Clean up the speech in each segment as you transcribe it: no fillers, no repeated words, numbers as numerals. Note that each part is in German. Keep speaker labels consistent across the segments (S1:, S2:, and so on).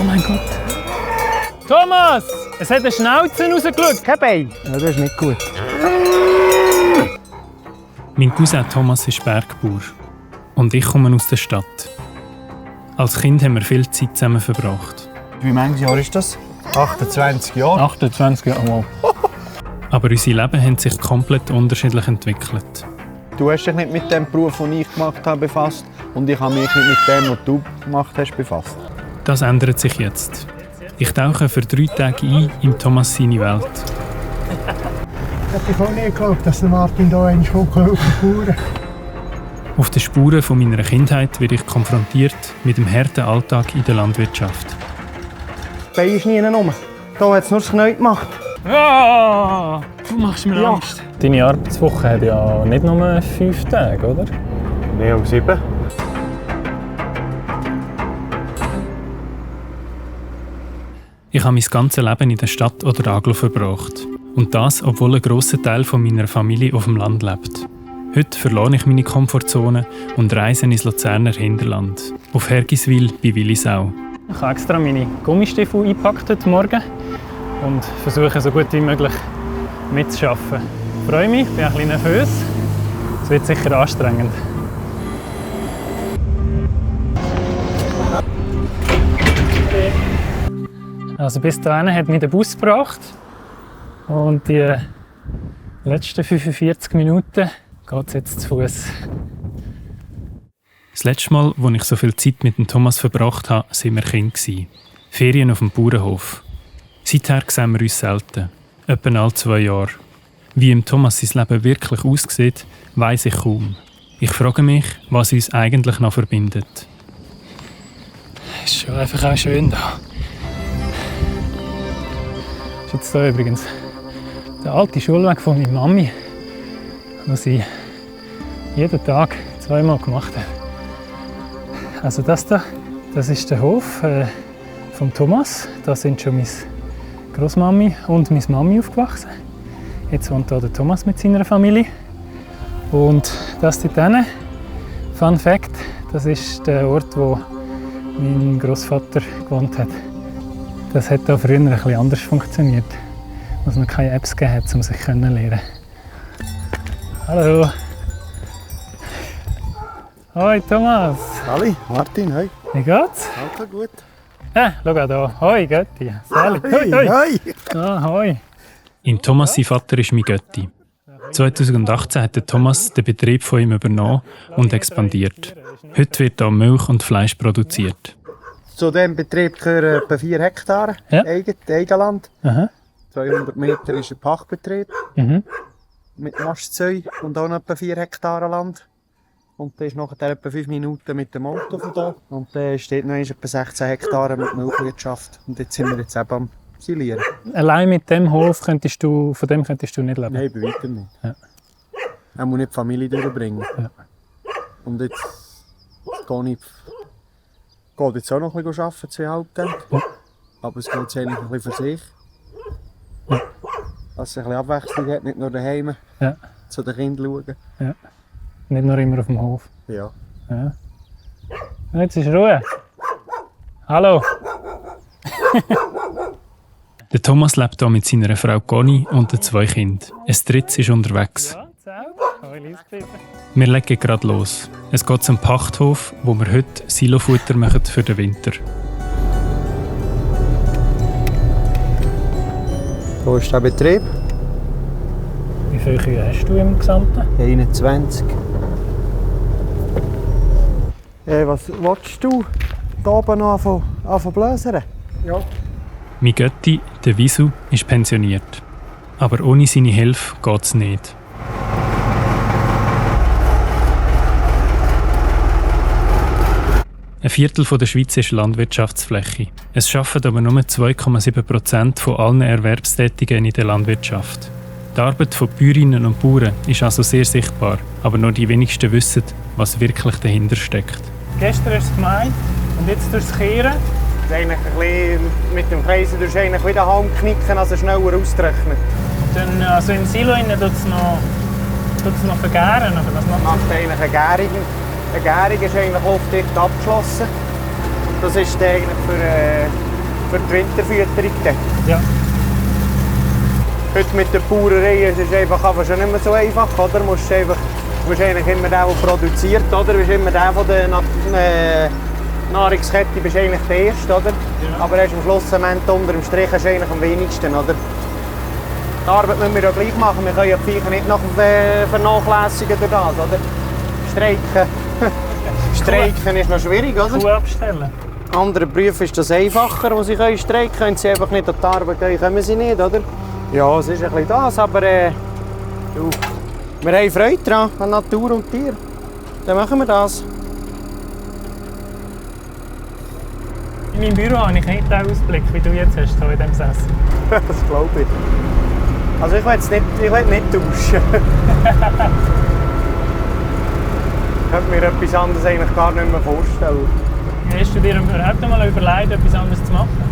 S1: mein Gott. Thomas! Es hat eine Schnauze rausgeschaut.
S2: Kein Bein. Ja, das ist nicht gut.
S3: Mein Cousin Thomas ist Bergbauer. Und ich komme aus der Stadt. Als Kind haben wir viel Zeit zusammen verbracht.
S2: Wie viele Jahre ist das? 28 Jahre.
S1: 28 Jahre mal.
S3: Aber unsere Leben haben sich komplett unterschiedlich entwickelt.
S2: Du hast dich nicht mit dem Beruf, den ich gemacht habe, befasst. Und ich habe mich nicht mit dem, was du gemacht hast, befasst.
S3: Das ändert sich jetzt. Ich tauche für 3 Tage ein in Thomas seine Welt.
S4: Ich hätte auch nie geglaubt, dass der Martin hier einmal helfen kann.
S3: Auf den Spuren von meiner Kindheit werde ich konfrontiert mit dem harten Alltag in der Landwirtschaft.
S2: Das Bein ist nie rum. Hier hat es nur das Knie gemacht.
S1: Ah, du machst mir Angst.
S3: Deine Arbeitswoche hat ja nicht nur 5 Tage, oder?
S2: Mehr als 7.
S3: Ich habe mein ganzes Leben in der Stadt oder Aglo verbracht. Und das, obwohl ein grosser Teil von meiner Familie auf dem Land lebt. Heute verlasse ich meine Komfortzone und reise ins Luzerner Hinterland. Auf Hergiswil bei Willisau.
S1: Ich habe extra meine Gummistiefel eingepackt heute Morgen und versuche so gut wie möglich mitzuarbeiten. Ich freue mich, bin ein bisschen nervös. Es wird sicher anstrengend. Also bis dahin hat mich der Bus gebracht und die letzten 45 Minuten geht es jetzt zu Fuß.
S3: Das letzte Mal, als ich so viel Zeit mit dem Thomas verbracht habe, waren wir Kinder. Ferien auf dem Bauernhof. Seither sehen wir uns selten. Etwa alle 2 Jahre. Wie im Thomas sein Leben wirklich aussieht, weiss ich kaum. Ich frage mich, was uns eigentlich noch verbindet.
S1: Es ist schon einfach auch schön da. Das ist jetzt hier übrigens der alte Schulweg von meiner Mami, den sie jeden Tag 2-mal gemacht hat. Also das hier, das ist der Hof von Thomas. Da sind schon meine Großmami und meine Mami aufgewachsen. Jetzt wohnt hier der Thomas mit seiner Familie. Und das dort hinten, Fun Fact, das ist der Ort, wo mein Großvater gewohnt hat. Das hat hier früher ein bisschen anders funktioniert, als man keine Apps gegeben hat, um sich kennenzulernen. Hallo! Hoi Thomas!
S2: Hallo, Martin, hoi.
S1: Wie geht's?
S2: Alter, gut.
S1: Schau da. Hoi Götti. Sali. Hoi, hoi.
S2: Hoi.
S1: Ah, hoi.
S3: Im Thomas sein Vater ist mein Götti. 2018 hat der Thomas den Betrieb von ihm übernommen und expandiert. Heute wird hier Milch und Fleisch produziert.
S2: Zu diesem Betrieb gehören etwa 4 Hektar Eigenland.
S1: Aha.
S2: 200 Meter ist ein Pachtbetrieb mit Mastzeu und auch noch etwa 4 Hektar Land. Und dann ist nachher etwa 5 Minuten mit dem Auto von hier. Und dann steht noch etwa 16 Hektar mit Milchwirtschaft. Und jetzt sind wir jetzt eben am Silieren.
S1: Allein mit dem Hof von dem könntest du nicht leben?
S2: Nein, bei weitem nicht.
S1: Ja.
S2: Er muss nicht die Familie durchbringen.
S1: Ja.
S2: Und jetzt gehe ich jetzt auch noch ein bisschen arbeiten, 2 Halbtage.
S1: Ja.
S2: Aber es geht jetzt eigentlich ein bisschen für sich.
S1: Ja.
S2: Dass es ein bisschen Abwechslung hat, nicht nur daheim
S1: Ja.
S2: zu den Kindern schauen.
S1: Ja. Nicht nur immer auf dem Hof.
S2: Ja.
S1: Ja. Jetzt ist Ruhe. Hallo.
S3: Der Thomas lebt hier mit seiner Frau Conny und den 2 Kindern. Ein drittes ist unterwegs. Wir legen gerade los. Es geht zum Pachthof, wo wir heute Silofutter machen für den Winter.
S2: Wo ist der Betrieb?
S1: Wie viele Kühe hast du im Gesamten?
S2: 21. Was willst du hier oben noch anfangen bläsern? Ja.
S3: Mein Götti, der Visu, ist pensioniert. Aber ohne seine Hilfe geht es nicht. Ein Viertel der Schweiz ist Landwirtschaftsfläche. Es arbeiten aber nur 2,7% von allen Erwerbstätigen in der Landwirtschaft. Die Arbeit von Bäuerinnen und Bauern ist also sehr sichtbar, aber nur die wenigsten wissen, was wirklich dahinter steckt.
S1: Gestern hast du es gemeint und jetzt durchs Kehren.
S2: Eigentlich ein bisschen mit dem Kreisen durch eigentlich wieder halb knicken, also schneller austrocknen.
S1: Dann, also im Silo tut es noch vergären, oder was macht
S2: Macht eigentlich eine Gärung. Eine Gärung ist eigentlich oft dicht abgeschlossen. Das ist eigentlich für die Winterfütterung.
S1: Ja.
S2: Heute mit der Bauerei ist es einfach aber schon nicht mehr so einfach, oder? Du musst eigentlich immer der produziert, oder? Du bist immer der von der Nahrungskette, bist eigentlich der Erste, oder? Ja. Aber erst am Schluss unter dem Strich ist eigentlich am wenigsten, oder? Die Arbeit müssen wir ja gleich machen, wir können ja die Viecher nicht noch vernachlässigen durch das, oder? Streiken. Streiken ist noch schwierig, oder?
S1: Kuh abstellen.
S2: Andere Berufe ist das einfacher, wo sie streiken können. Wenn sie einfach nicht an die Arbeit gehen, können sie nicht, oder? Ja, es ist ein bisschen das, aber wir haben Freude daran, an Natur und Tier. Dann machen wir das.
S1: In meinem Büro habe ich nicht den Ausblick, wie du jetzt hast, hier in diesem Sessel.
S2: Das glaube ich. Also ich will nicht duschen. Ich könnte mir etwas anderes eigentlich gar nicht mehr vorstellen.
S1: Hast du dir überhaupt einmal überlegt, etwas anderes zu machen?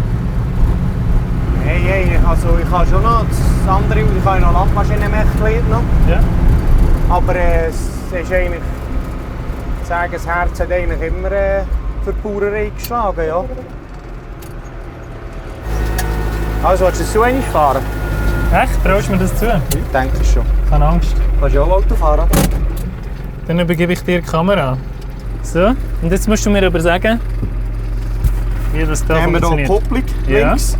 S2: Hey, also ich habe schon noch das andere, ich habe noch Landmaschinenmech noch.
S1: Ja.
S2: Aber es ist eigentlich, ich sage, das Herz hat eigentlich immer für die Bauerei geschlagen, ja. Also, willst du das so einmal fahren?
S1: Echt? Traust du mir das zu?
S2: Ich denke es schon.
S1: Ich habe Angst.
S2: Kannst du auch Auto fahren?
S1: Dann übergebe ich dir die Kamera. So, und jetzt musst du mir aber sagen, wie das da
S2: Dann haben wir hier die
S1: funktioniert.
S2: Kupplung links.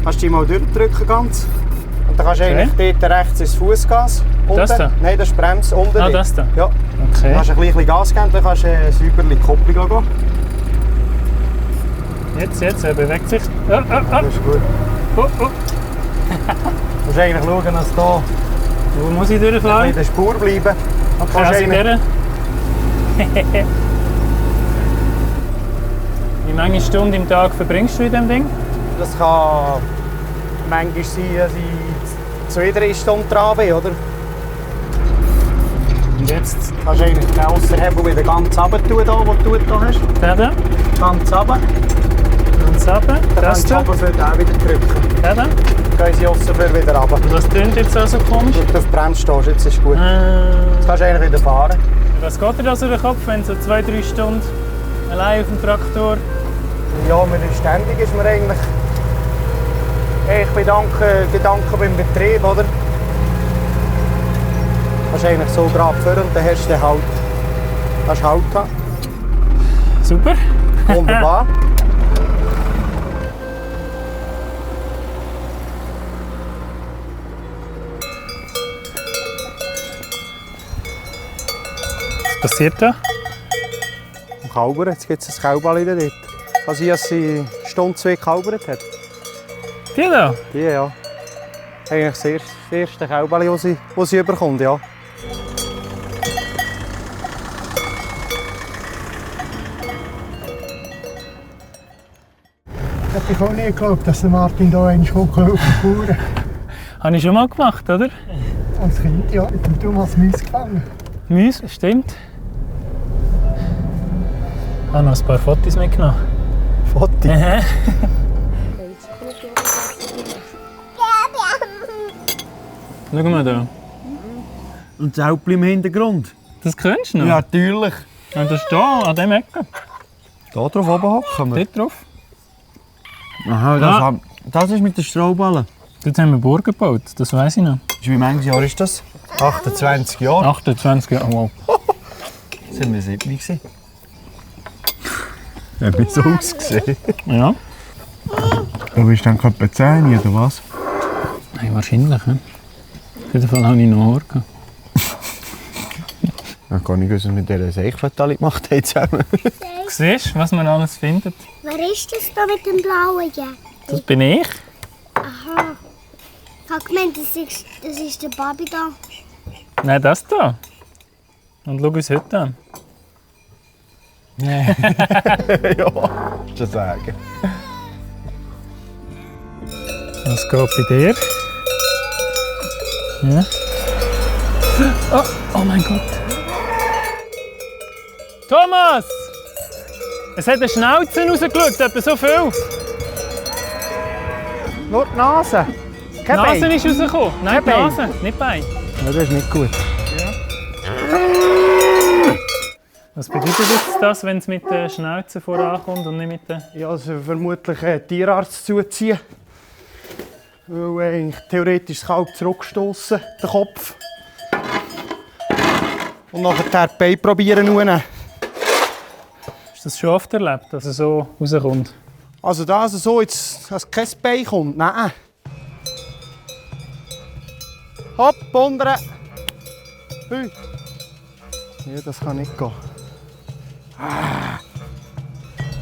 S2: Kannst du die mal durchdrücken ganz. Und dann kannst du eigentlich dort rechts ins Fußgas.
S1: Das da?
S2: Nein, das ist die Bremse unten.
S1: Ah, das da?
S2: Ja.
S1: Okay.
S2: Dann kannst du ein bisschen Gas geben, dann kannst du sauber die Kupplung gehen.
S1: Jetzt, er bewegt sich.
S2: Das ist gut.
S1: Oh.
S2: Du musst eigentlich schauen, dass du
S1: Wo muss ich
S2: hier
S1: durchfahren?
S2: in der Spur bleiben.
S1: Okay, also in dieser. Wie viele Stunden im Tag verbringst du in diesem Ding?
S2: Das kann manchmal sein, dass ich 2-3 Stunden dran bin, oder?
S1: Und jetzt
S2: Kannst du eigentlich den Ausserhebel wieder ganz runter tun, da, wo du da hast.
S1: der da,
S2: Ganz runter.
S1: und runter,
S2: Dann
S1: das
S2: kannst du
S1: da,
S2: runter für den wieder drücken.
S1: der da.
S2: Dann gehen sie Ausserhebel wieder runter.
S1: Und was tönt jetzt so komisch?
S2: Wenn du auf die Bremse stehst, jetzt ist gut. Jetzt kannst du eigentlich wieder fahren.
S1: Was geht dir da so durch den Kopf, wenn so 2-3 Stunden allein auf dem Traktor?
S2: Ja, man ist ständig ist man eigentlich. Ich bin Gedanken beim Betrieb, oder? Du kannst eigentlich so gerade führen und dann hast du Halt. Kannst Halt haben.
S1: Super.
S2: Wunderbar.
S1: Was passiert da?
S2: Am Kalbern, jetzt gibt es ein Kälbchen dort. Also ich, dass sie eine Stunde, 2 gekalbert hat.
S1: Die da?
S2: Die, ja. Eigentlich das erste Kälbchen, das sie überkommt, ja.
S4: Hätte ich auch nie geglaubt, dass der Martin hier einmal kommt auf die Bauern.
S1: Habe ich schon mal gemacht, oder?
S4: Als Kind, ja, mit dem Thomas Mies gefangen.
S1: Müsse, stimmt. Ich habe noch ein paar Fotos mitgenommen.
S2: Foto.
S1: Schau mal da.
S2: Und das Äpfel im Hintergrund.
S1: Das kennst du noch?
S2: Ja, natürlich.
S1: Und das ist hier, an diesem Ecke.
S2: Da drauf oben hocken wir.
S1: Dort drauf.
S2: Aha, das ist mit den Strohballen.
S1: Dort haben wir Burgen gebaut, das weiss ich noch.
S2: Wie viele Jahre ist das? 28 Jahre.
S1: 28 Jahre, wow.
S2: Sind wir 7 gewesen? Hat nicht so ausgesehen.
S1: Ja.
S2: Du bist dann etwa 10 oder was?
S1: Nein, wahrscheinlich. He? Auf jeden Fall habe ich noch Haare gehabt.
S2: Ich kann nicht wissen, mit dieser Seichfettali gemacht haben zusammen.
S1: Siehst du, was man alles findet?
S5: Wer ist das da mit dem blauen Jack?
S1: Das bin ich.
S5: Aha. Ich habe gemeint, das ist der Babi da.
S1: Nein, das da. Und schau uns heute an.
S2: Ja, schon sagen.
S1: Was geht bei dir? Ja. Oh mein Gott. Thomas! Es hat eine Schnauze rausgeschaut, etwa so viel.
S2: Nur die Nase.
S1: Die
S2: Kein
S1: Nase
S2: Bein.
S1: ist rausgekommen. Nein, die
S2: Kein
S1: Nase, nicht Bein.
S2: Ja, das ist nicht gut.
S1: Was bedeutet jetzt das, wenn es mit der Schnauze vorankommt und nicht mit der...
S2: Ja, also vermutlich einen Tierarzt zuziehen. Weil eigentlich theoretisch das Kalb zurückstoßen, den Kopf. Und nachher die Beine probieren rausnehmen.
S1: Hast du das schon oft erlebt, dass es so rauskommt?
S2: Also da also so jetzt, dass kein Bein kommt, nein. Hopp, unten. Hui. Ja, das kann nicht gehen.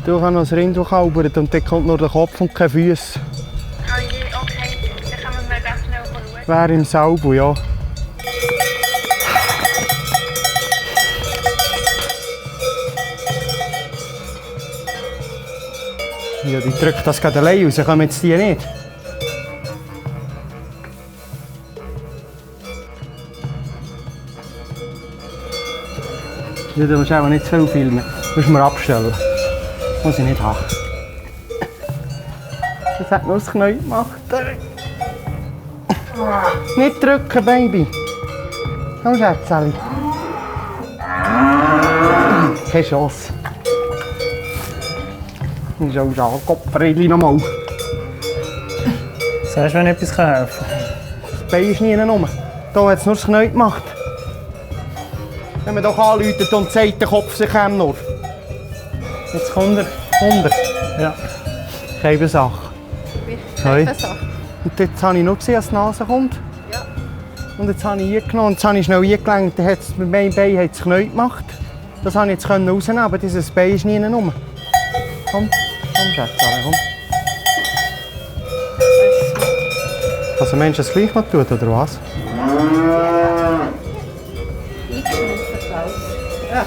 S2: Du kannst noch das Rind durchhalbern und dann kommt nur der Kopf und keine Füße.
S6: Okay, dann können wir ganz schnell schauen.
S2: Wäre im Salbu, ja. Ja, die drückt das gerade allein raus, kommen jetzt die nicht. Ja, du musst auch nicht zu viel filmen. Das musst du mir abstellen. Muss ich nicht haben. Das hat nur das Knie gemacht. Nicht drücken, Baby. Komm, Schätzchen. Keine Chance. Ich schau schon, Kopfbrille nochmal.
S1: Sagst du, wenn etwas helfen kann?
S2: Das Bein ist nie rum. Hier hat es nur das Knie gemacht. Wenn man doch anläutet und sagt, der Kopf sich nur.
S1: Jetzt kommt er.
S2: 100.
S1: Ja.
S2: Keine Sache.
S6: Keine Sache.
S2: Und jetzt habe ich nur gesehen, dass die Nase kommt.
S6: Ja.
S2: Und jetzt habe ich eingenommen und jetzt habe ich schnell eingelenkt. Dann hat es mit meinem Bein das Knie gemacht. Das konnte ich jetzt rausnehmen, aber dieses Bein ist nie rum. Komm, Schätzchen, komm. Dass ein Mensch das gleich noch tut, oder was?
S6: Eingeschnupft alles. Ja.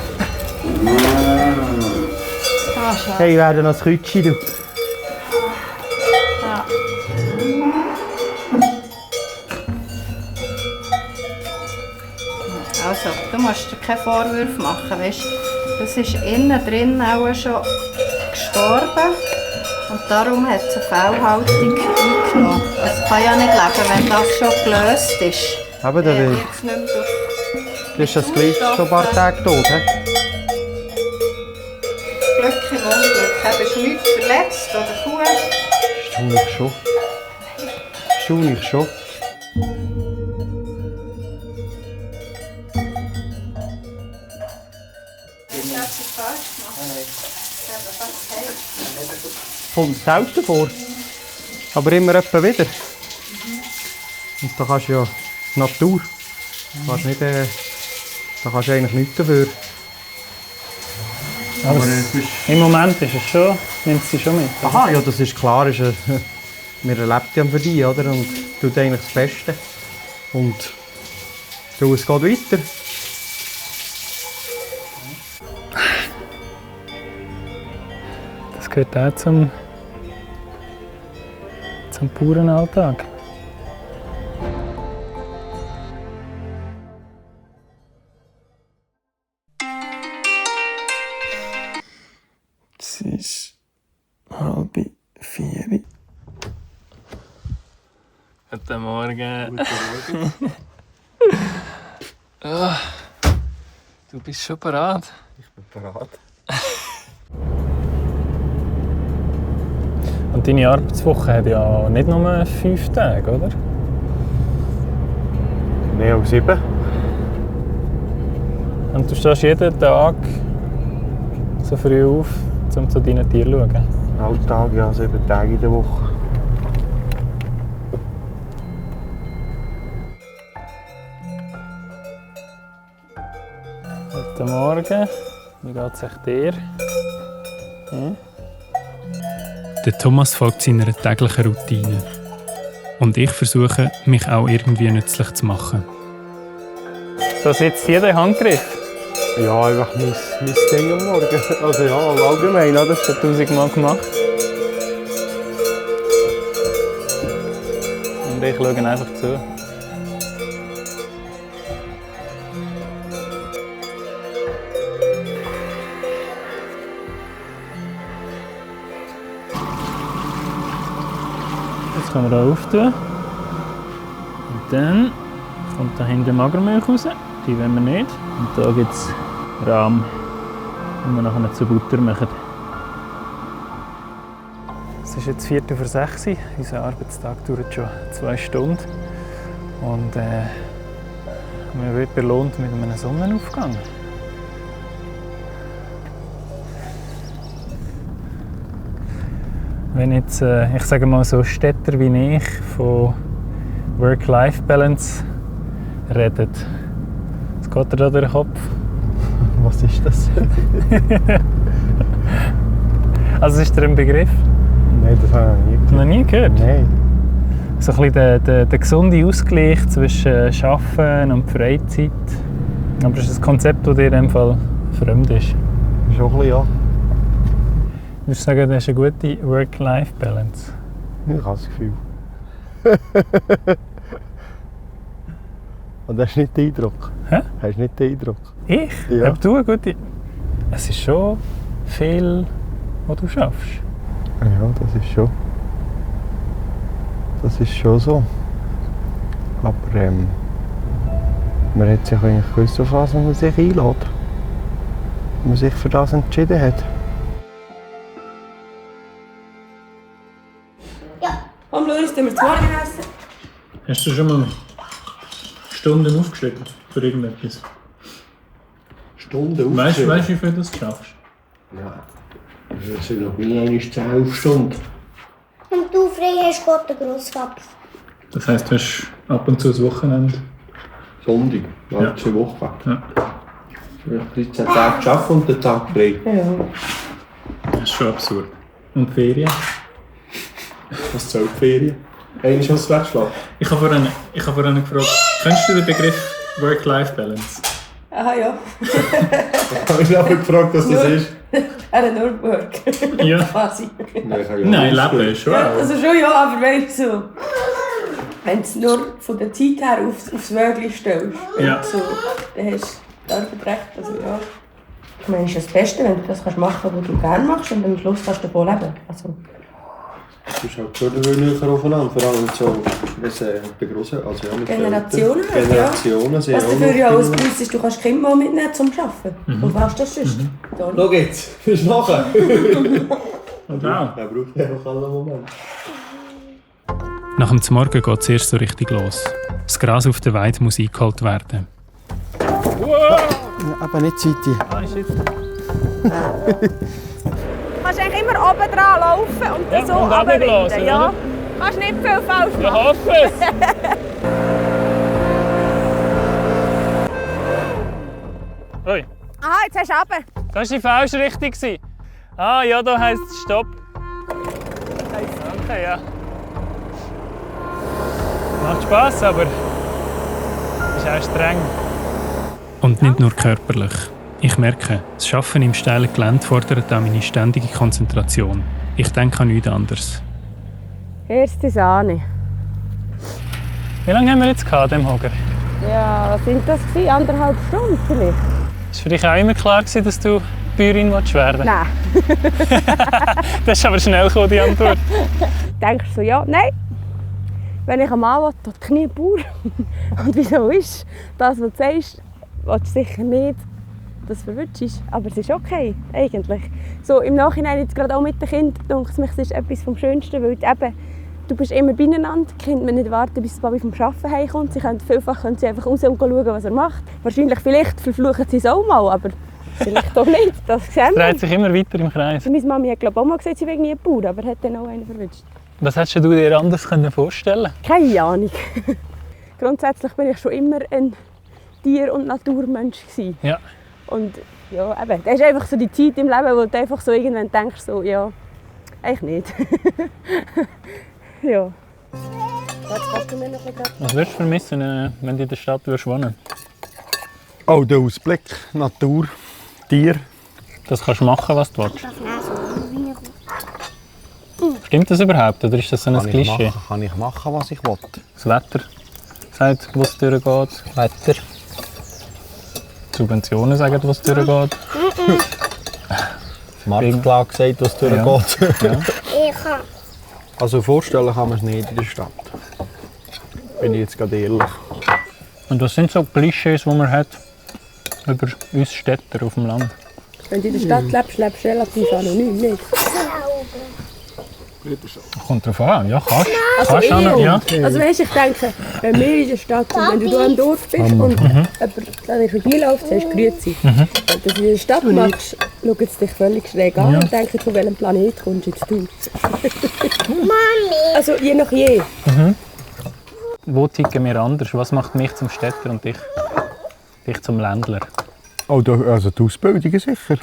S6: Ah, schade.
S2: Hey, ich werde noch das Kütschi, du.
S6: Ja. Also, du musst dir keine Vorwürfe machen, weißt? Das ist innen drin auch schon gestorben und darum hat es eine Fehlhaltung eingenommen. Es kann ja nicht leben, wenn das schon gelöst ist.
S2: Aber da will
S6: Jetzt nicht mehr durch
S2: du bist das gleich schon ein paar Tage tot, he?
S6: Glück im Unglück. Hast du nichts verletzt oder Fuß?
S2: Staunlich schon. Staunlich schon. Kommt selten vor. Aber immer etwa wieder. Und da kannst du ja Natur. Du kannst nicht, da kannst du eigentlich nichts dafür.
S1: Aber im Moment ist es schon, nimmt sie schon mit.
S2: Aha, ja, das ist klar. Ist, wir erlebt ja für dich, oder? Und tut eigentlich das Beste. Und so, es geht weiter.
S1: Das gehört auch zum Bauernalltag.
S2: Es ist 3:30.
S3: Guten Morgen.
S2: Guten Morgen.
S3: Oh, du bist schon bereit.
S2: Ich bin bereit.
S1: Und deine Arbeitswoche hat ja nicht nur 5 Tage, oder?
S2: Mehr als 7.
S1: Und du stehst jeden Tag so früh auf, um zu deinen Tieren zu schauen.
S2: Alltag, ja, 7 Tage in der Woche.
S1: Guten Morgen. Wie geht es dir? Ja?
S3: Der Thomas folgt seiner täglichen Routine. Und ich versuche, mich auch irgendwie nützlich zu machen.
S1: So sitzt jeder Handgriff.
S2: Ja, einfach mein Ding am Morgen. Also ja, allgemein, oder?
S1: Das hast du 1000-mal gemacht. Und ich schaue einfach zu. Jetzt können wir hier auftun. Und dann kommt da hinten Magermilch raus. Die wollen wir nicht. Und da gibt es Rahm. die wir nachher zu Butter machen. Es ist jetzt 5:45 Uhr. Unser Arbeitstag dauert schon 2 Stunden. Und man wird belohnt mit einem Sonnenaufgang. Wenn jetzt, ich sage mal so Städter wie ich von Work-Life-Balance reden, was geht dir da durch den Kopf?
S2: Was ist das?
S1: Also ist dir ein Begriff?
S2: Nein, das habe ich
S1: Noch nie gehört?
S2: Nein.
S1: So ein bisschen der gesunde Ausgleich zwischen Arbeiten und Freizeit. Aber das ist ein Konzept, das dir in diesem Fall fremd ist.
S2: Schon ein bisschen, ja.
S1: Würdest du sagen, das ist eine gute Work-Life-Balance?
S2: Ich habe das Gefühl. Und hast du nicht den Eindruck?
S1: Hä?
S2: Hast du nicht den Eindruck?
S1: Ich?
S2: Ja.
S1: Aber du eine gute... Es ist schon viel, was du schaffst.
S2: Ja, das ist schon. Das ist schon so. Aber man hat sich eigentlich gewusst, auf was man sich einlädt. Wenn man sich für das entschieden hat.
S7: Komm, Loris, tun wir das Morgen essen?
S1: Hast du schon mal Stunden aufgeschrieben für irgendetwas?
S8: Stunden
S1: Weißt du, wie viel du das schaffst?
S8: Ja, das sind noch nie eine 10 Stunden.
S5: Und du frei hast, Gott, der Grossvater.
S1: Das heisst, du hast ab und zu das Wochenende.
S8: Sonntag,
S1: Ja.
S8: alle 2 Wochen.
S1: Ja.
S8: Ich 13 Tage arbeiten und den Tag frei.
S7: Ja.
S1: Das ist schon absurd. Und Ferien?
S8: Was zählt die Ferien? Einmal als Wegschlag.
S1: Ich habe vorhin gefragt, kennst du den Begriff Work-Life-Balance?
S7: Aha, ja.
S8: Ich habe mich aber gefragt, was das ist.
S7: Nur Work.
S1: Ja.
S7: Quasi.
S1: Nein, Leben schon.
S7: Ja, also schon ja, aber weißt du, wenn du es nur von der Zeit her aufs Wörtchen stellst,
S1: Ja.
S7: so, dann hast du Arbeit recht. Also, ja. Ich meine, es ist das Beste, wenn du das machen kannst, was du gerne machst und am Schluss kannst du davon leben. Also,
S8: Du bist halt schon näher aufeinander, vor allem so, bei grossen, also ja, mit
S7: Generationen
S8: Eltern.
S7: halt, ja.
S8: Generationen sind
S7: was
S8: auch
S7: dafür
S8: noch
S7: ja alles
S8: Kinder.
S7: Plus ist, du kannst Kinder mal mitnehmen zum Arbeiten. Und was das sonst? Toni?
S8: Schau jetzt, bist du nachher?
S1: Wow.
S8: Er braucht einfach einen Moment.
S3: Nach dem Morgen geht es erst so richtig los. Das Gras auf der Weide muss eingeholt werden.
S2: Ja, aber nicht Zeit.
S1: Ah, ist jetzt...
S9: Du kannst eigentlich immer oben dran laufen und dann
S1: Ja,
S9: so
S1: und runterblasen,
S9: runterwinden. Ja.
S1: oder?
S9: Du kannst nicht viel falsch
S1: Ja,
S9: machen.
S1: hoffe es! Ui,
S9: Aha, jetzt hast du runter.
S1: das war die falsche Richtung. Ah ja, da heisst es Stopp. Danke, ja. Macht Spass, aber ist auch streng.
S3: Und nicht nur körperlich. Ich merke, das Arbeiten im steilen Gelände fordert auch meine ständige Konzentration. Ich denke an nichts anderes.
S9: Erste Sahne.
S1: Wie lange haben wir jetzt gehabt, dem Hocker?
S9: Ja, was sind das gewesen? 1,5 Stunden vielleicht?
S1: Ist für dich auch immer klar gewesen, dass du Bäuerin werden willst?
S9: Nein.
S1: Das ist aber schnell gekommen, die Antwort.
S9: Denkst du so, ja, nein. Wenn ich einen Mann will, dann bin ich ein Bauer. Und wieso ist das, was du sagst, willst du sicher nicht, dass du verwünscht ist. Aber es ist okay, eigentlich. So, im Nachhinein, jetzt gerade auch mit den Kindern, denke ich, es ist etwas vom Schönsten, weil eben, du bist immer beieinander. Die Kinder müssen nicht warten, bis Papi vom Arbeiten heimkommt. Vielfach können sie einfach raus und schauen, was er macht. Wahrscheinlich, vielleicht verfluchen sie es auch mal, aber vielleicht auch nicht. Das sehen
S1: Es
S9: wir.
S1: dreht sich immer weiter im Kreis.
S9: Meine Mami hat glaube auch mal gesagt, sie wäre nie ein Bauer, aber hat dann auch einen verwünscht.
S1: Was hättest du dir anders vorstellen können?
S9: Keine Ahnung. Grundsätzlich bin ich schon immer ein Tier- und Naturmensch gewesen.
S1: Ja.
S9: Und ja, eben, das ist einfach so die Zeit im Leben, wo du einfach so irgendwann denkst, so, ja, eigentlich nicht. Ja. Jetzt kannst du mir noch etwas.
S1: Was würdest du vermissen, wenn du in der Stadt wohnen würdest?
S2: Oh, der Ausblick, Natur, Tier.
S1: Das kannst du machen, was du willst.
S5: Das wäre so wie
S1: Stimmt das überhaupt, oder ist das so ein Klischee?
S2: Kann ich machen, was ich will.
S1: Das Wetter sagt, wo es durchgeht. Wetter. Die Subventionen sagen, wo es durchgeht.
S2: Die Marktklage sagt, was durchgeht.
S1: Ja.
S5: Ich kann.
S2: Also vorstellen kann man es nicht in der Stadt. Bin ich jetzt gerade ehrlich.
S1: Und was sind so Klischees, die man hat über uns Städter auf dem Land?
S9: Wenn du in der Stadt lebst, lebst du relativ anonym, nicht?
S1: Kommt drauf an, ja, kannst
S9: Also,
S1: du. Ja.
S9: Also weißt, ich denke, wenn wir in der Stadt sind, wenn du hier im Dorf bist und jemand dann vorbeiläuft, sagst du «Grüezi». Wenn du das in der Stadt machst, schaut es dich völlig schräg an und denken, von welchem Planet kommst jetzt du? Also je nach je.
S1: Wo ticken wir anders? Was macht mich zum Städter und dich zum Ländler?
S10: Oh, also die Ausbildung sicher.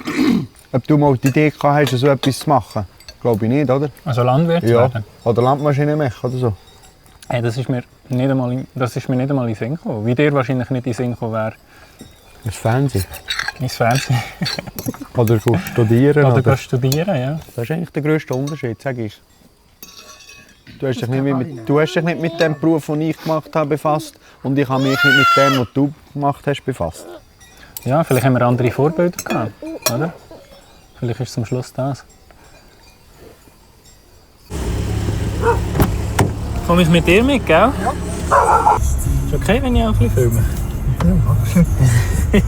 S10: Ob du mal die Idee gehabt hast, so etwas zu machen? Glaube ich nicht, oder?
S1: Also Landwirt
S10: Ja.
S1: werden?
S10: Oder Landmaschinenmech oder so.
S1: Hey, das ist mir nicht einmal in den Sinn gekommen. Wie dir wahrscheinlich nicht in den Sinn gekommen wäre.
S10: Das Fernsehen.
S1: Ins Fernsehen.
S10: Oder studieren.
S1: Oder studieren, ja.
S10: Das ist eigentlich der grösste Unterschied, sage ich. Du hast dich nicht mit dem Beruf, den ich gemacht habe, befasst. Und ich habe mich nicht mit dem, was du gemacht hast, befasst.
S1: Ja, vielleicht haben wir andere Vorbilder gehabt, oder? Vielleicht ist es am Schluss das. Komme ich mit dir mit, gell? Ja. Ist okay, wenn ich auch ein bisschen filme?
S4: Ja,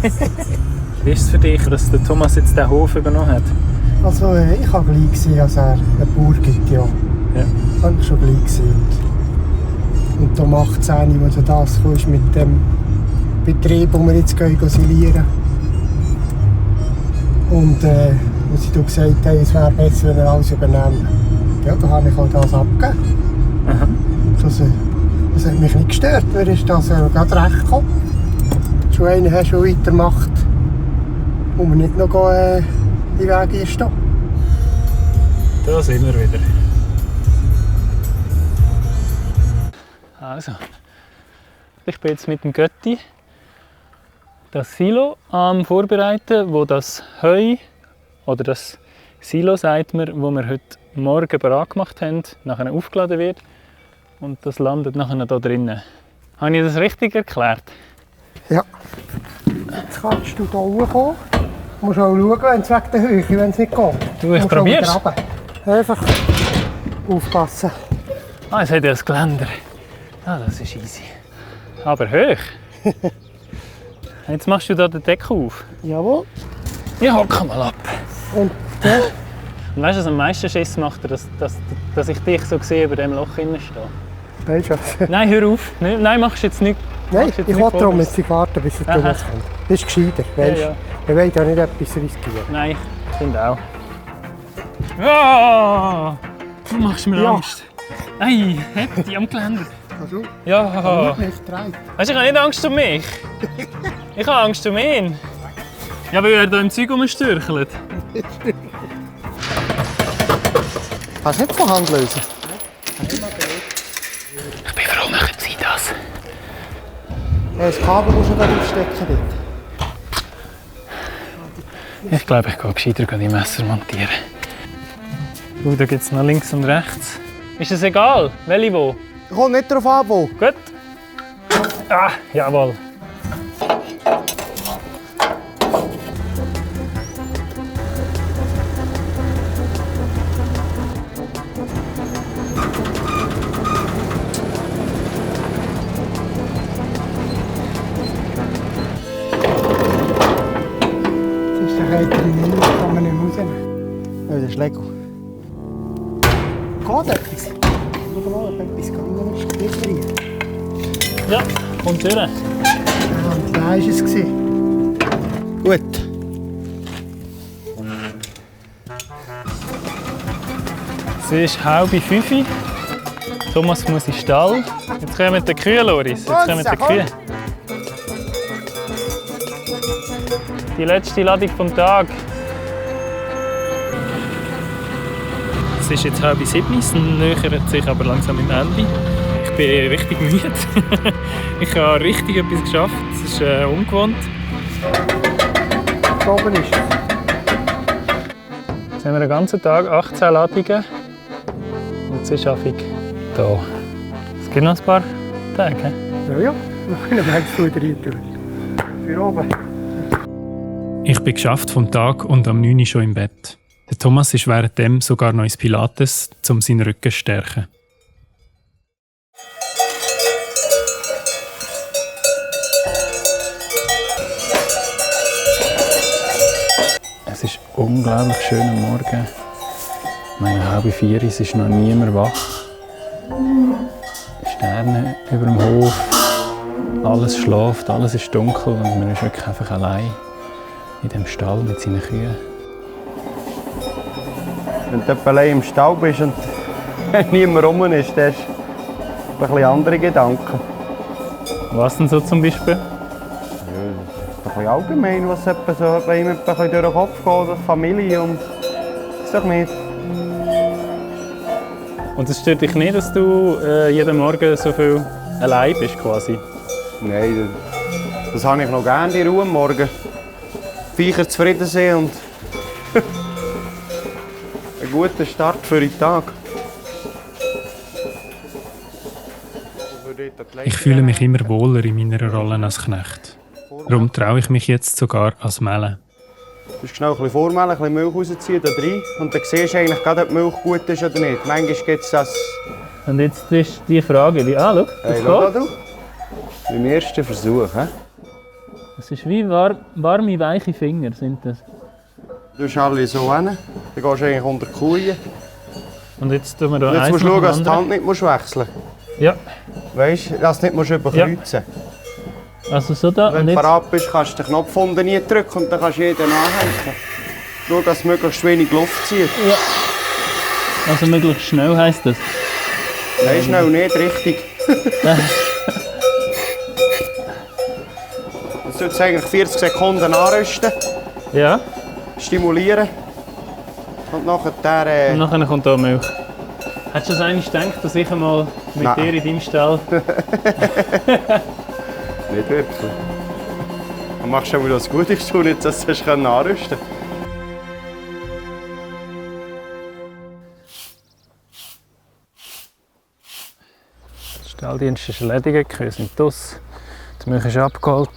S1: Wie ist es für dich, dass der Thomas jetzt diesen Hof übernommen hat?
S4: also ich war gleich gesehen, als er einen Bauer gibt, ja.
S1: Ja.
S4: Habe ich schon gleich gesehen. Und um 18, als du das kommst mit dem Betrieb, wo wir jetzt gosilieren. Und als sie gesagt haben, es wäre besser, wenn wir alles übernehmen. Ja, da habe ich auch das abgegeben. Das hat mich nicht gestört, mir ist das gerade recht gekommen. Schon einer hat schon weitergemacht, wo wir nicht noch die Wege einstehen.
S1: Da sind wir wieder. Also, ich bin jetzt mit dem Götti das Silo am Vorbereiten, wo das Heu oder das Silo, sagt man, wo wir heute Morgen bereit gemacht haben, nachher aufgeladen wird und das landet nachher hier drinnen. Habe ich das richtig erklärt?
S4: Ja. Jetzt kannst du hier hochkommen. Du musst auch schauen, wenn es wegen der Höhe, wenn es nicht geht.
S1: Du, ich probiere es.
S4: Einfach aufpassen.
S1: Ah, es hat ja ein Geländer. Ah, das ist easy. Aber hoch. Jetzt machst du da den Deckel auf.
S4: Jawohl.
S1: Ich hocke mal ab.
S4: Und ja.
S1: Und weißt du, was am meisten Schiss macht, dass ich dich so sehe über dem Loch innen stehe?
S4: Weißt du was?
S1: Nein, hör auf. Nein, machst du jetzt nicht.
S4: Nein, ich will darum jetzt warten, bis der Thomas kommt. Das ist gescheiter, weißt du?
S1: Ja.
S4: Wir wollen ja nicht etwas riskieren.
S1: Nein, ich finde auch. Oh, du machst mir Angst. Nein, heb dich am Geländer.
S4: Also,
S1: ja.
S4: Nicht drei.
S1: Weißt du, ich habe nicht Angst um mich. Ich habe Angst um ihn. Ja, weil er hier im Zeug rumstürchelt.
S2: Kannst du nicht von Hand lösen?
S1: Ich bin froh, machen Sie das.
S2: Das Kabel musst du da aufstecken. Dort.
S1: Ich glaube, ich gehe gescheiter die Messer montieren. Da gibt es noch links und rechts. Ist es egal? Welche wo?
S2: Kommt nicht darauf an, wo.
S1: Gut. Ah, jawohl.
S4: Das ist der Reiter in den Mund, kann man nicht mehr rausnehmen.
S2: Ja, das ist Lego.
S4: Geht etwas? Schau mal, ob etwas gegangen ist. Nicht rein.
S1: Ja, kommt durch.
S4: Ja, und da war es.
S2: Gut.
S1: Es ist 4:30. Thomas muss in den Stall. Jetzt kommen die Kühe, Loris. Jetzt kommen die Kühe. Die letzte Ladung vom Tag. Es ist jetzt 6:30, es nähert sich aber langsam im Ende. Ich bin richtig müde. Ich habe richtig etwas geschafft. Es ist ungewohnt.
S4: Da oben ist es.
S1: Jetzt haben wir den ganzen Tag 18 Ladungen. Und jetzt ist Affig da. Es gibt noch ein paar Tage. He?
S4: Ja, ja. Dann merkst du wieder rein. Für oben.
S3: Ich bin geschafft vom Tag und am 9 Uhr schon im Bett. Der Thomas ist währenddem sogar noch ins Pilates, um seinen Rücken zu stärken.
S1: Es ist unglaublich schönen Morgen. Ich meine, 3:30 Uhr ist noch niemand wach. Sterne über dem Hof, alles schläft, alles ist dunkel und man ist wirklich einfach allein in dem Stall mit seinen Kühen.
S10: Wenn du allein im Stall bist und niemand rum ist, dann hast du ein bisschen andere Gedanken.
S1: Was denn so zum Beispiel?
S10: Ja, ein bisschen allgemein, was etwa so bei ihm durch den Kopf geht, die Familie und das ist doch nicht.
S1: Und es stört dich nicht, dass du jeden Morgen so viel allein bist quasi?
S10: Nein, das habe ich noch gerne, die Ruhe am Morgen. Viecher zufrieden sein und einen guten Start für den Tag.
S3: Ich fühle mich immer wohler in meiner Rolle als Knecht. Darum traue ich mich jetzt sogar als Mellen.
S10: Du musst schnell ein bisschen vormellen, ein bisschen Milch rausziehen da rein und dann siehst du eigentlich gerade, ob die Milch gut ist oder nicht. Manchmal gibt es das...
S1: Und jetzt ist die Frage, schau, das
S10: hey, schau da, du. Beim ersten Versuch, he?
S1: Es ist wie warme, weiche Finger sind das.
S10: Du hast alle so hin, dann gehst du eigentlich unter die Kuh.
S1: Und jetzt tun wir da
S10: jetzt musst du schauen, dass du die Hand nicht wechseln musst.
S1: Ja.
S10: Weißt du, dass du nicht überkreuzen musst.
S1: Also so da.
S10: Wenn du parat bist, kannst du den Knopf unten nie drücken und dann kannst du jeden anhängen. Schau, dass du möglichst wenig Luft zieht.
S1: Ja. Also möglichst schnell heisst das?
S10: Nein, schnell nicht, richtig. Jetzt sollst du eigentlich 40 Sekunden anrüsten.
S1: Ja.
S10: Stimulieren. Und nachher...
S1: Und nachher kommt da Milch. Hättest du das eigentlich gedacht, dass ich einmal mit dir in deinem Stall...
S10: Nicht wirklich. Du machst schon mal das Gute tun, jetzt dass du anrüsten kannst.
S1: Der Stalldienst ist erledigt, die Kühe sind draus, die Milch ist abgeholt,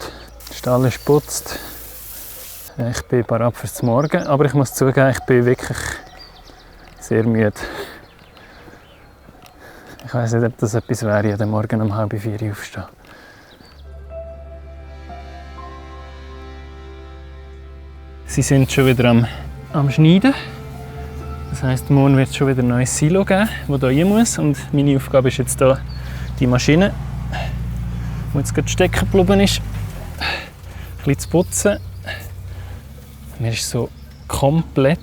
S1: der Stall ist geputzt. Ich bin bereit fürs Morgen, aber ich muss zugeben, ich bin wirklich sehr müde. Ich weiss nicht, ob das etwas wäre, jeden Morgen um 3:30 Uhr aufstehen. Sie sind schon wieder am Schneiden. Das heisst, morgen wird es schon wieder ein neues Silo geben, das hier rein muss. Und meine Aufgabe ist jetzt hier die Maschine, die jetzt gerade stecken geblieben ist, ein bisschen zu putzen. Man ist so komplett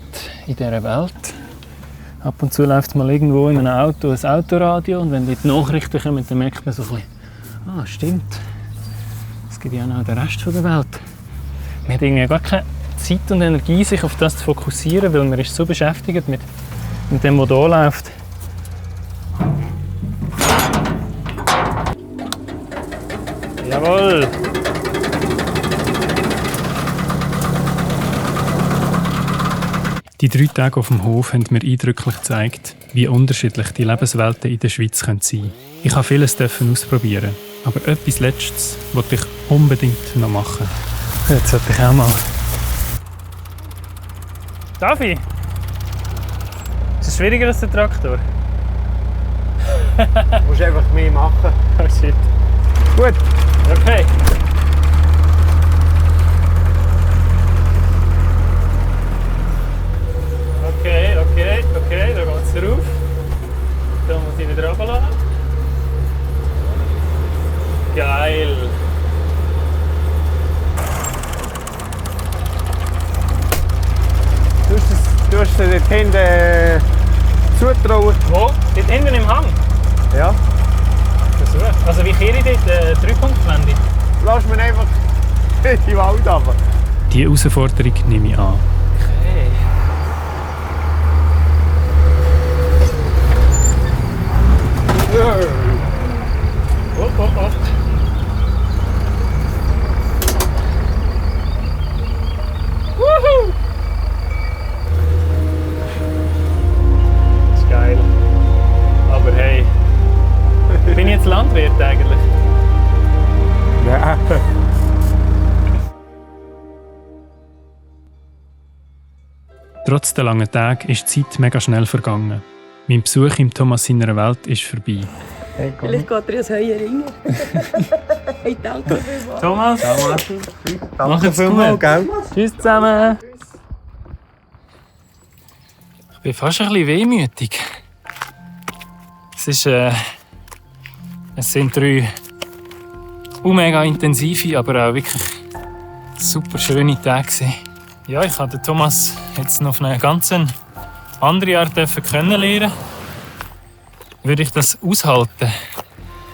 S1: in dieser Welt. Ab und zu läuft man mal irgendwo in einem Auto ein Autoradio und wenn die Nachrichten kommen, dann merkt man so ein bisschen, ah, stimmt, es gibt ja auch noch den Rest der Welt. Man hat irgendwie gar keine Zeit und Energie, sich auf das zu fokussieren, weil man ist so beschäftigt mit dem, was hier läuft. Jawohl!
S3: Die 3 Tage auf dem Hof haben mir eindrücklich gezeigt, wie unterschiedlich die Lebenswelten in der Schweiz sein können. Ich durfte vieles ausprobieren, aber etwas Letztes wollte ich unbedingt noch machen.
S1: Jetzt sollte ich auch mal. Darf ich? Ist es schwieriger als der Traktor?
S10: Du musst einfach mehr machen.
S1: Oh shit.
S10: Gut.
S1: Okay. Okay, da geht's drauf. Dann muss ich wieder runterlassen. Geil!
S10: Du hast dir dort hinten zutrauen.
S1: Wo? Dort hinten im Hang?
S10: Ja.
S1: Versuch. Also wie kehre ich dort? 3-Punkt-Wende?
S10: Lass mich einfach in die Wald runter.
S3: Diese Herausforderung nehme ich an.
S1: Okay. Oh. Woohoo! Das ist geil. Aber hey, bin ich jetzt Landwirt eigentlich?
S10: Ja.
S3: Trotz der langen Tage ist die Zeit mega schnell vergangen. Mein Besuch im Thomas seiner Welt ist vorbei.
S7: Hey, vielleicht geht er ins Heuen rein. Hey, danke vielmals.
S1: Thomas,
S10: Danke vielmals, gell?
S1: Tschüss zusammen.
S3: bin fast ein bisschen wehmütig. Es sind 3 mega intensive, aber auch wirklich super schöne Tage gewesen. Ja, ich habe den Thomas jetzt noch auf eine ganz andere Art kennenlernen. Würde ich das aushalten,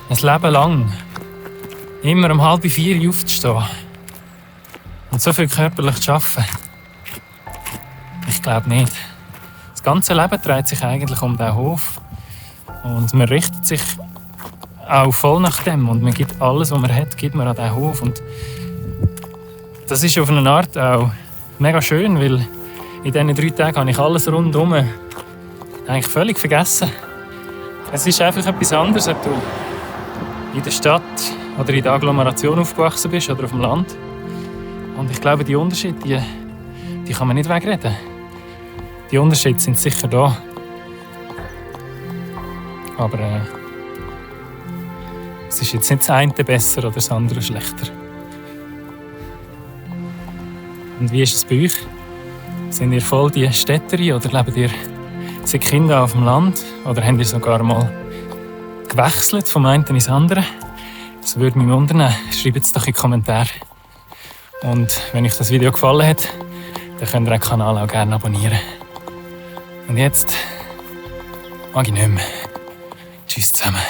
S3: ein Leben lang, immer um 3:30 aufzustehen und so viel körperlich zu arbeiten? Ich glaube nicht. Das ganze Leben dreht sich eigentlich um diesen Hof. Und man richtet sich auch voll nach dem. Und man gibt alles, was man hat, gibt man an diesen Hof. Und das ist auf eine Art auch mega schön, weil in diesen 3 Tagen habe ich alles rundherum eigentlich völlig vergessen. Es ist einfach etwas anderes, ob du in der Stadt oder in der Agglomeration aufgewachsen bist oder auf dem Land. Und ich glaube, die Unterschiede, die kann man nicht wegreden. Die Unterschiede sind sicher da. Aber es ist jetzt nicht das eine besser oder das andere schlechter. Und wie ist es bei euch? Sind ihr voll die Städterin oder lebt ihr seit Kindern auf dem Land? Oder habt ihr sogar mal gewechselt vom einen ins andere? Das würde mich wundern. Schreibt es doch in die Kommentare. Und wenn euch das Video gefallen hat, dann könnt ihr den Kanal auch gerne abonnieren. Und jetzt mag ich nicht mehr. Tschüss zusammen.